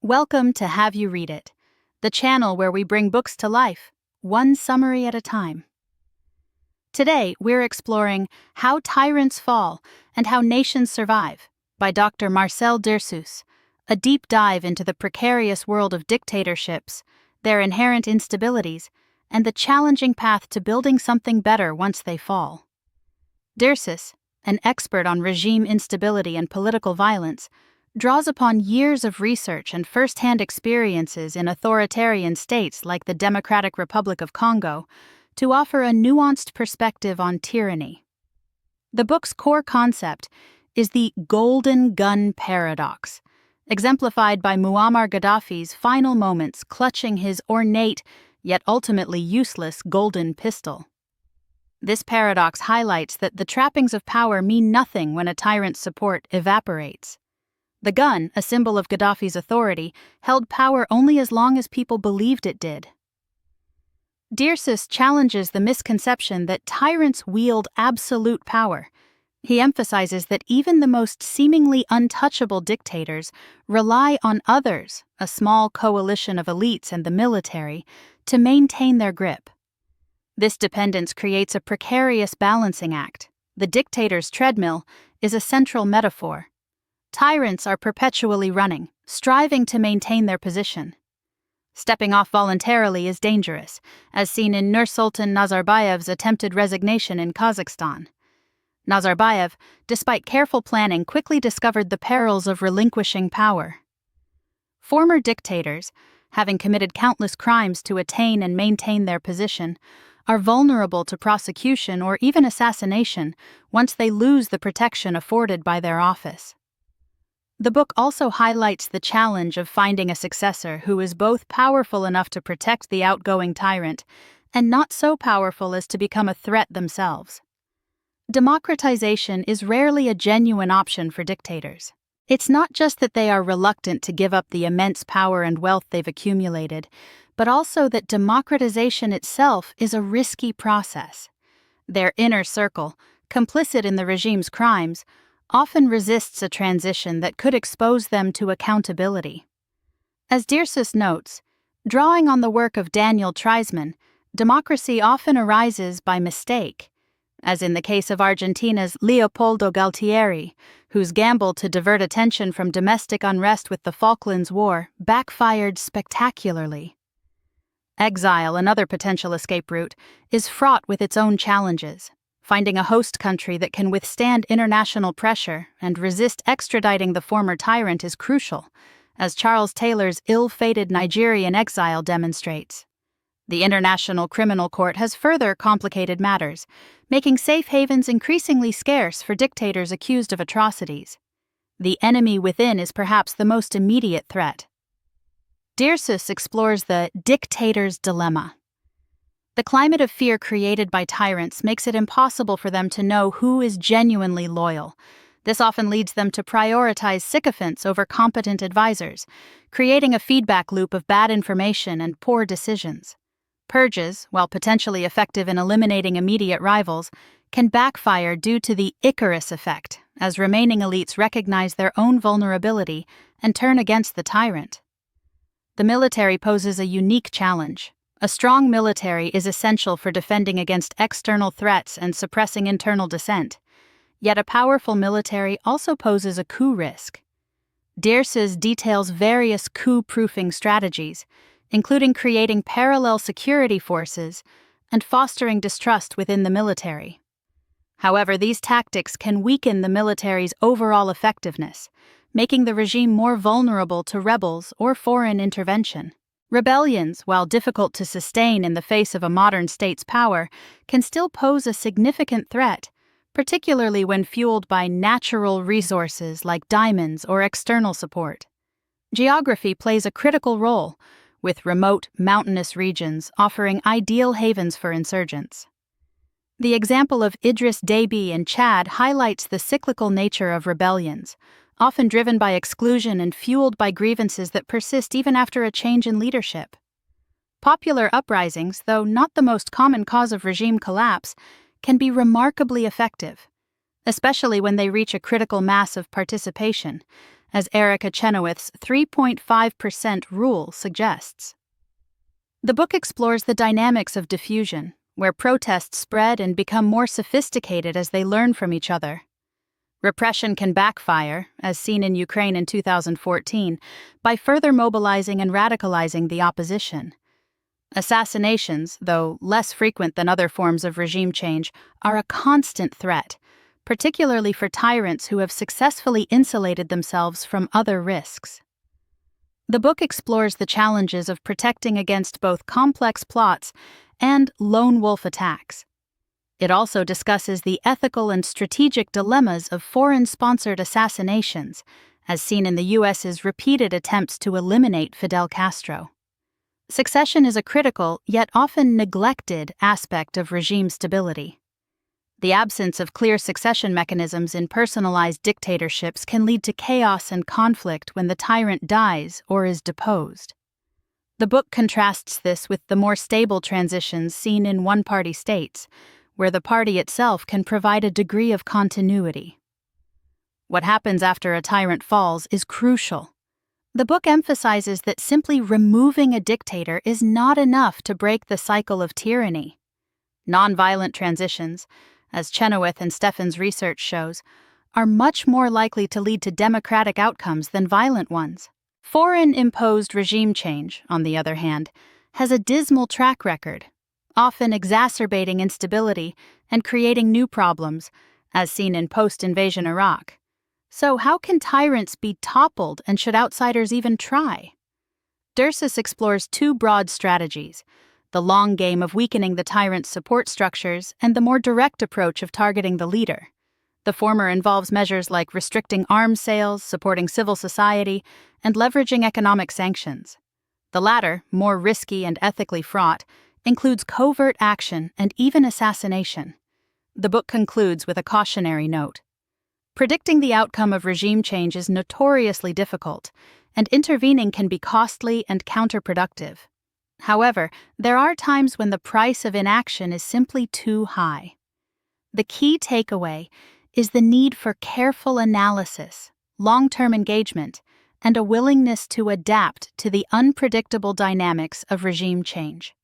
Welcome to Have You Read It, the channel where we bring books to life, one summary at a time. Today, we're exploring How Tyrants Fall and How Nations Survive by Dr. Marcel Dirsus, a deep dive into the precarious world of dictatorships, their inherent instabilities, and the challenging path to building something better once they fall. Dirsus, an expert on regime instability and political violence, draws upon years of research and first-hand experiences in authoritarian states like the Democratic Republic of Congo to offer a nuanced perspective on tyranny. The book's core concept is the golden gun paradox, exemplified by Muammar Gaddafi's final moments clutching his ornate, yet ultimately useless, golden pistol. This paradox highlights that the trappings of power mean nothing when a tyrant's support evaporates. The gun, a symbol of Gaddafi's authority, held power only as long as people believed it did. Dirsus challenges the misconception that tyrants wield absolute power. He emphasizes that even the most seemingly untouchable dictators rely on others, a small coalition of elites and the military, to maintain their grip. This dependence creates a precarious balancing act. The dictator's treadmill is a central metaphor. Tyrants are perpetually running, striving to maintain their position. Stepping off voluntarily is dangerous, as seen in Nursultan Nazarbayev's attempted resignation in Kazakhstan. Nazarbayev, despite careful planning, quickly discovered the perils of relinquishing power. Former dictators, having committed countless crimes to attain and maintain their position, are vulnerable to prosecution or even assassination once they lose the protection afforded by their office. The book also highlights the challenge of finding a successor who is both powerful enough to protect the outgoing tyrant and not so powerful as to become a threat themselves. Democratization is rarely a genuine option for dictators. It's not just that they are reluctant to give up the immense power and wealth they've accumulated, but also that democratization itself is a risky process. Their inner circle, complicit in the regime's crimes, often resists a transition that could expose them to accountability. As Dirsus notes, drawing on the work of Daniel Treisman, democracy often arises by mistake, as in the case of Argentina's Leopoldo Galtieri, whose gamble to divert attention from domestic unrest with the Falklands War backfired spectacularly. Exile, another potential escape route, is fraught with its own challenges. Finding a host country that can withstand international pressure and resist extraditing the former tyrant is crucial, as Charles Taylor's ill-fated Nigerian exile demonstrates. The International Criminal Court has further complicated matters, making safe havens increasingly scarce for dictators accused of atrocities. The enemy within is perhaps the most immediate threat. Dirsus explores the dictator's dilemma. The climate of fear created by tyrants makes it impossible for them to know who is genuinely loyal. This often leads them to prioritize sycophants over competent advisors, creating a feedback loop of bad information and poor decisions. Purges, while potentially effective in eliminating immediate rivals, can backfire due to the Icarus effect, as remaining elites recognize their own vulnerability and turn against the tyrant. The military poses a unique challenge. A strong military is essential for defending against external threats and suppressing internal dissent. Yet a powerful military also poses a coup risk. Dirsus details various coup-proofing strategies, including creating parallel security forces and fostering distrust within the military. However, these tactics can weaken the military's overall effectiveness, making the regime more vulnerable to rebels or foreign intervention. Rebellions, while difficult to sustain in the face of a modern state's power, can still pose a significant threat, particularly when fueled by natural resources like diamonds or external support. Geography plays a critical role, with remote, mountainous regions offering ideal havens for insurgents. The example of Idris Deby in Chad highlights the cyclical nature of rebellions, often driven by exclusion and fueled by grievances that persist even after a change in leadership. Popular uprisings, though not the most common cause of regime collapse, can be remarkably effective, especially when they reach a critical mass of participation, as Erica Chenoweth's 3.5% rule suggests. The book explores the dynamics of diffusion, where protests spread and become more sophisticated as they learn from each other. Repression can backfire, as seen in Ukraine in 2014, by further mobilizing and radicalizing the opposition. Assassinations, though less frequent than other forms of regime change, are a constant threat, particularly for tyrants who have successfully insulated themselves from other risks. The book explores the challenges of protecting against both complex plots and lone wolf attacks. It also discusses the ethical and strategic dilemmas of foreign-sponsored assassinations, as seen in the U.S.'s repeated attempts to eliminate Fidel Castro. Succession is a critical, yet often neglected, aspect of regime stability. The absence of clear succession mechanisms in personalized dictatorships can lead to chaos and conflict when the tyrant dies or is deposed. The book contrasts this with the more stable transitions seen in one-party states, where the party itself can provide a degree of continuity. What happens after a tyrant falls is crucial. The book emphasizes that simply removing a dictator is not enough to break the cycle of tyranny. Nonviolent transitions, as Chenoweth and Stephan's research shows, are much more likely to lead to democratic outcomes than violent ones. Foreign-imposed regime change, on the other hand, has a dismal track record, often exacerbating instability and creating new problems, as seen in post-invasion Iraq. So how can tyrants be toppled, and should outsiders even try? Dirsus explores two broad strategies: the long game of weakening the tyrant's support structures and the more direct approach of targeting the leader. The former involves measures like restricting arms sales, supporting civil society, and leveraging economic sanctions. The latter, more risky and ethically fraught, includes covert action and even assassination. The book concludes with a cautionary note. Predicting the outcome of regime change is notoriously difficult, and intervening can be costly and counterproductive. However, there are times when the price of inaction is simply too high. The key takeaway is the need for careful analysis, long-term engagement, and a willingness to adapt to the unpredictable dynamics of regime change.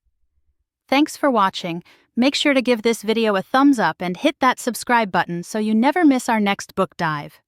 Thanks for watching. Make sure to give this video a thumbs up and hit that subscribe button so you never miss our next book dive.